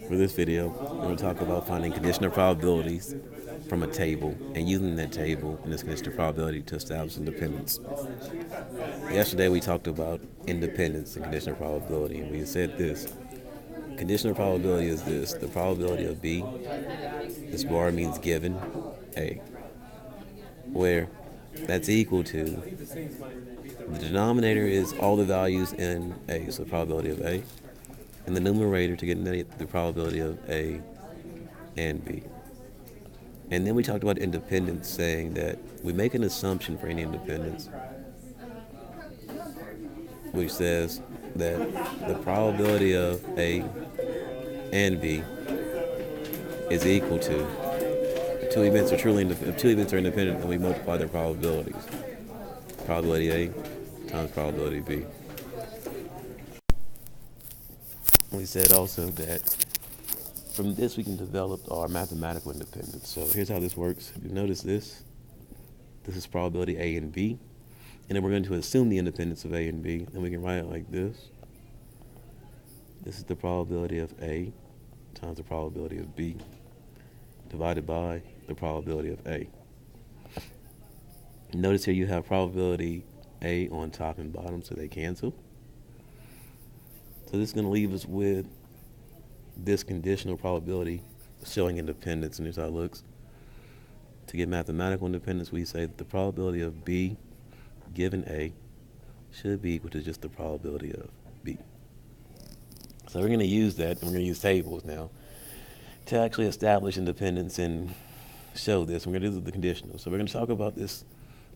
For this video, we're going to talk about finding conditional probabilities from a table and using that table and this conditional probability to establish independence. Yesterday we talked about independence and conditional probability, and we said this. Conditional probability is this: the probability of B, this bar means given A, where that's equal to the denominator is all the values in A, so the probability of A, and the numerator to get the probability of A and B. And then we talked about independence, saying that we make an assumption for any independence, which says that the probability of A and B is equal to two events are independent, and we multiply their probabilities. Probability A times probability B. We said also that from this we can develop our mathematical independence. So here's how this works. If you notice this is probability A and B, and then we're going to assume the independence of A and B, and we can write it like this. This is the probability of A times the probability of B divided by the probability of A. Notice here you have probability A on top and bottom, so they cancel. So this is going to leave us with this conditional probability showing independence, and here's how it looks. To get mathematical independence, we say that the probability of B given A should be equal to just the probability of B. So we're going to use that, and we're going to use tables now to actually establish independence and show this. We're going to do the conditional. So we're going to talk about this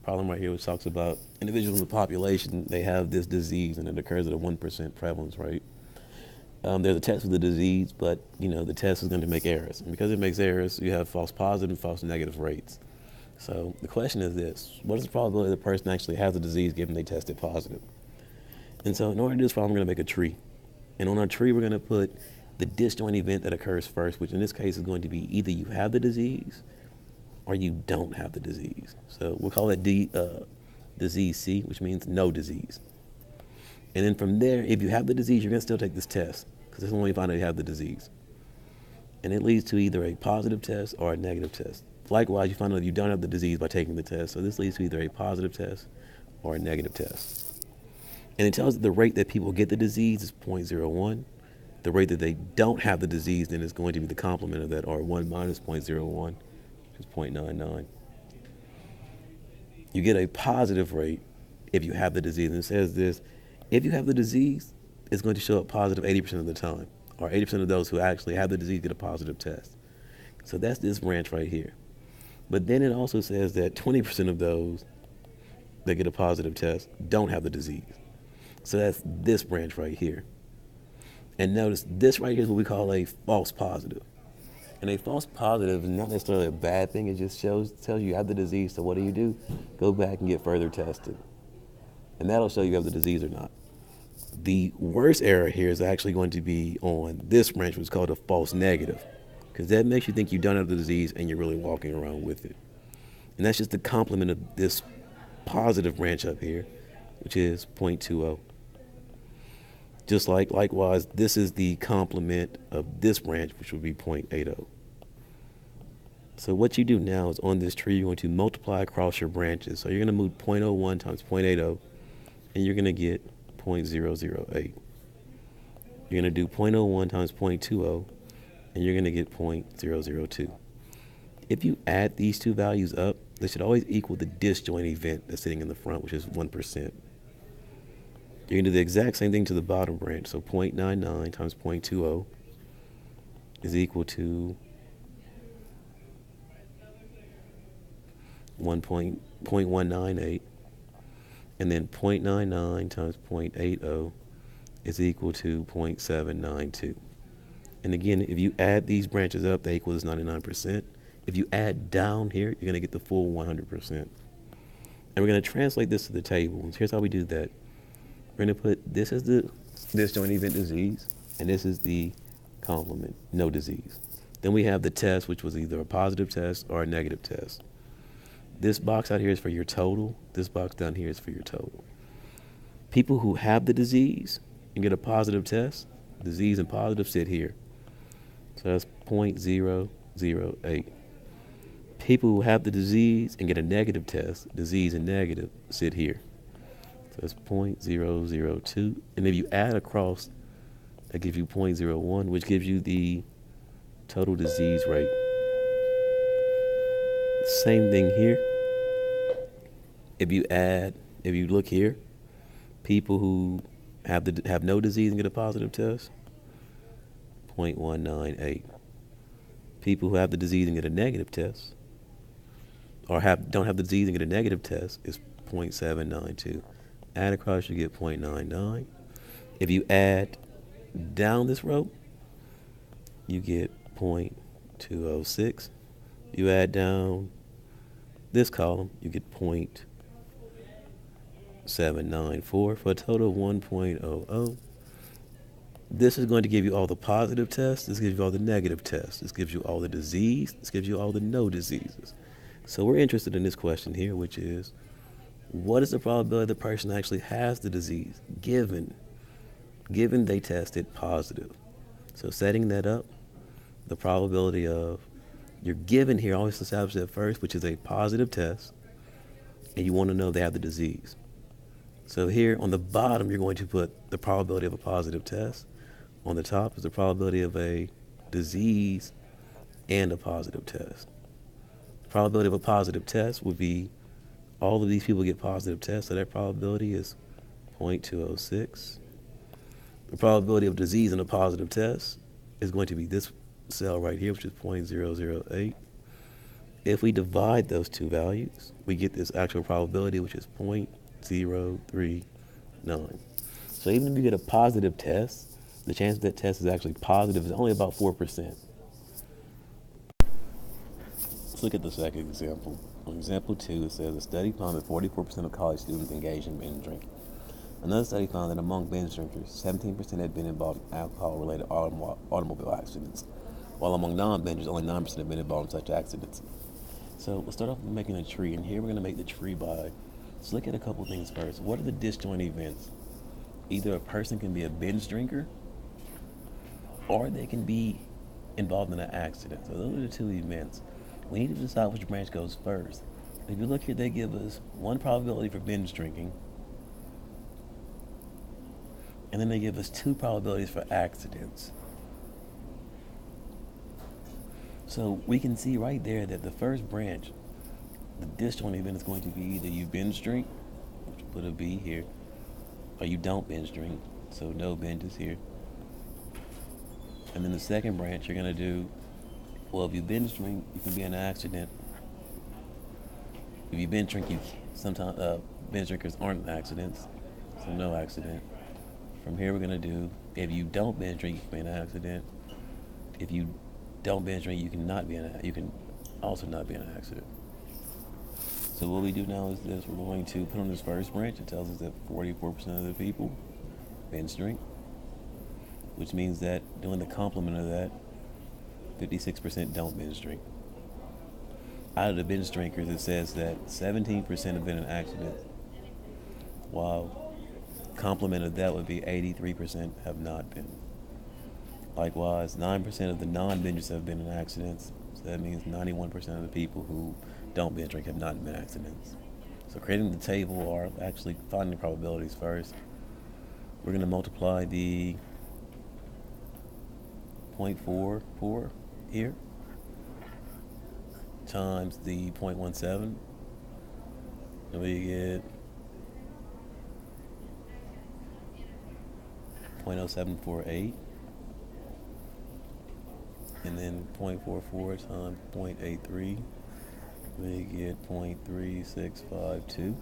problem right here, which talks about individuals in the population. They have this disease, and it occurs at a 1% prevalence rate. There's a test for the disease, but the test is going to make errors, and because it makes errors, you have false positive and false negative rates. So the question is this: what is the probability the person actually has the disease given they tested positive? And so in order to do this problem, we're going to make a tree, and on our tree we're going to put the disjoint event that occurs first, which in this case is going to be either you have the disease or you don't have the disease. So we'll call it disease C, which means no disease. And then from there, if you have the disease, you're going to still take this test, because this is when you find out you have the disease. And it leads to either a positive test or a negative test. Likewise, you find out you don't have the disease by taking the test. So this leads to either a positive test or a negative test. And it tells us the rate that people get the disease is 0.01. The rate that they don't have the disease then is going to be the complement of that, or 1 minus 0.01, which is 0.99. You get a positive rate if you have the disease. And it says this: if you have the disease, it's going to show up positive 80% of the time, or 80% of those who actually have the disease get a positive test. So that's this branch right here. But then it also says that 20% of those that get a positive test don't have the disease. So that's this branch right here. And notice this right here is what we call a false positive. And a false positive is not necessarily a bad thing. It just tells you you have the disease. So what do? Go back and get further tested. And that'll show you have the disease or not. The worst error here is actually going to be on this branch, which is called a false negative, because that makes you think you don't have the disease and you're really walking around with it. And that's just the complement of this positive branch up here, which is 0.20. Just likewise, this is the complement of this branch, which would be 0.80. So what you do now is on this tree, you're going to multiply across your branches. So you're going to move 0.01 times 0.80, and you're going to get 0.008. You're going to do 0.01 times 0.20, and you're going to get 0.002. If you add these two values up, they should always equal the disjoint event that's sitting in the front, which is 1%. You're going to do the exact same thing to the bottom branch. So 0.99 times 0.20 is equal to 0.198. And then 0.99 times 0.80 is equal to 0.792. And again, if you add these branches up, they equal 99%. If you add down here, you're going to get the full 100%. And we're going to translate this to the table. Here's how we do that. We're going to put this as the disjoint event disease, and this is the complement, no disease. Then we have the test, which was either a positive test or a negative test. This box out here is for your total. This box down here is for your total. People who have the disease and get a positive test, disease and positive sit here. So that's 0.008. People who have the disease and get a negative test, disease and negative, sit here. So that's 0.002. And if you add across, that gives you 0.01, which gives you the total disease rate. Same thing here. If you look here, people who have no disease and get a positive test, 0.198. People who have the disease and get a negative test, or don't have the disease and get a negative test, is 0.792. Add across, you get 0.99. If you add down this row, you get 0.206. You add down this column, you get 0.794 for a total of 1.00. This is going to give you all the positive tests. This gives you all the negative tests. This gives you all the disease. This gives you all the no diseases. So we're interested in this question here, which is, what is the probability the person actually has the disease given they tested positive? So setting that up, the probability of you're given here, always establish that first, which is a positive test, and you want to know they have the disease. So here on the bottom, you're going to put the probability of a positive test. On the top is the probability of a disease and a positive test. The probability of a positive test would be all of these people get positive tests, so that probability is 0.206. The probability of disease in a positive test is going to be this cell right here, which is 0.008. If we divide those two values, we get this actual probability, which is 0.039. So even if you get a positive test, the chance that test is actually positive is only about 4%. Let's look at the second example. On example 2, it says a study found that 44% of college students engaged in binge drinking. Another study found that among binge drinkers, 17% had been involved in alcohol-related automobile accidents, while among non-bingers, only 9% had been involved in such accidents. So let's start off with making a tree, and here we're going to make the tree by, let's look at a couple things first. What are the disjoint events? Either a person can be a binge drinker, or they can be involved in an accident. So those are the two events. We need to decide which branch goes first. If you look here, they give us one probability for binge drinking, and then they give us two probabilities for accidents. So we can see right there that the first branch, the disjoint event, is going to be either you binge drink, which will put a B here, or you don't binge drink, so no binges here. And then the second branch, you're going to do, well, if you binge drink, you can be in an accident. If you binge drink, sometimes binge drinkers aren't in accidents, so no accident. From here, we're going to do, if you don't binge drink, you can be in an accident. If you don't binge drink, you can also not be in an accident. So what we do now is this: we're going to put on this first branch. It tells us that 44% of the people binge drink, which means that doing the complement of that, 56% don't binge drink. Out of the binge drinkers, it says that 17% have been in accidents, while complement of that would be 83% have not been. Likewise, 9% of the non-bingers have been in accidents, so that means 91% of the people who don't binge drink have not been in accidents. So creating the table, or actually finding the probabilities first, we're going to multiply the 0.44 here times the 0.17, and we get 0.0748, and then 0.44 times 0.83, we get 0.3652,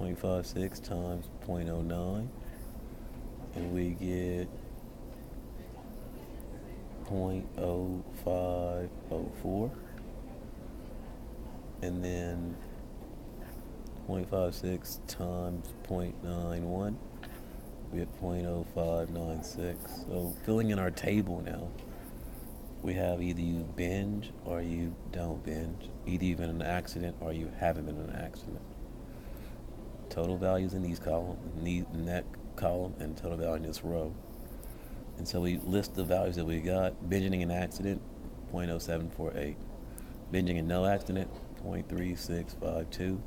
0.56 times 0.09, and we get 0.0504, and then 0.56 times 0.91, we get 0.0596. So filling in our table now, we have either you binge or you don't binge, either you've been in an accident or you haven't been in an accident. Total values in these columns, in that column, and total value in this row. And so we list the values that we got. Binging an accident, 0.0748. Binging and no accident, 0.3652.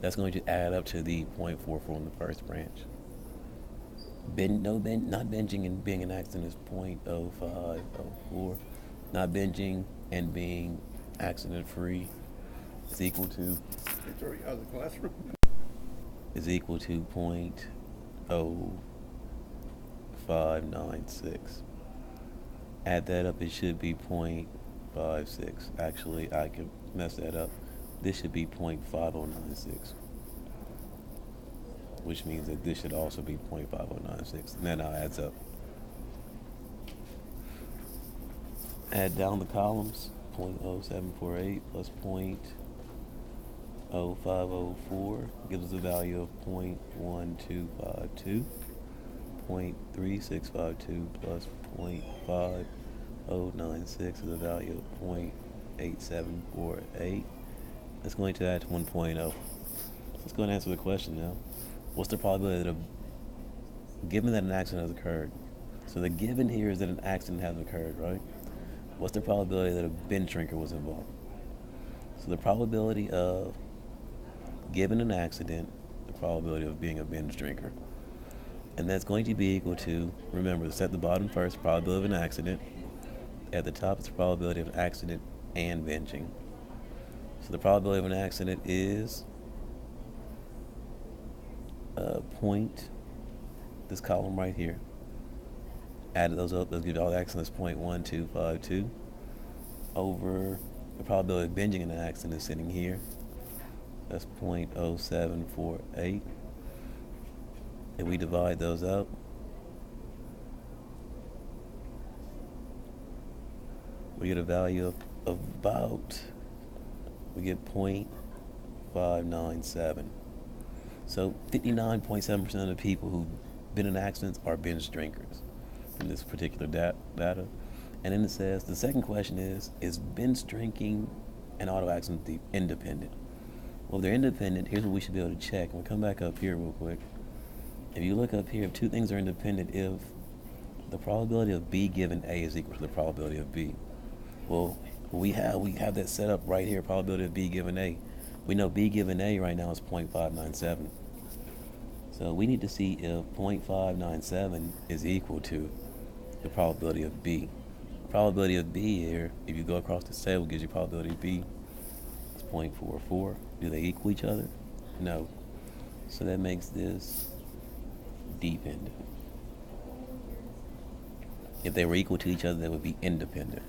That's going to add up to the 0.44 in the first branch. Not binging and being an accident is 0.0504. Not binging and being accident free is equal to Out of the classroom. is equal to 0.0596. Add that up, it should be 0.56. Actually, I can mess that up. This should be 0.5096, which means that this should also be 0.5096. And that now adds up. Add down the columns. 0.0748 plus 0.0504 gives us a value of 0.1252. 0.3652 plus 0.5096 is a value of 0.8748. That's going to add to 1.0. Let's go and answer the question now. What's the probability that given that an accident has occurred? So the given here is that an accident has occurred, right? What's the probability that a binge drinker was involved? So the probability of, given an accident, the probability of being a binge drinker. And that's going to be equal to, remember, set the bottom first, probability of an accident. At the top, it's the probability of an accident and binging. So the probability of an accident is this column right here. Add those up, those give you all the accidents, 0.1252 over the probability of binging in an accident is sitting here. That's 0.0748. And we divide those out. We get a value of about, we get 0.597. So 59.7% of the people who've been in accidents are binge drinkers in this particular data. And then it says, the second question is binge drinking and auto accident independent? Well, if they're independent, here's what we should be able to check. We'll come back up here real quick. If you look up here, if two things are independent, if the probability of B given A is equal to the probability of B. Well, we have that set up right here, probability of B given A. We know B given A right now is 0.597. So we need to see if 0.597 is equal to the probability of B. The probability of B here, if you go across the table, gives you probability of B. It's 0.44. Do they equal each other? No. So that makes this dependent. If they were equal to each other, they would be independent.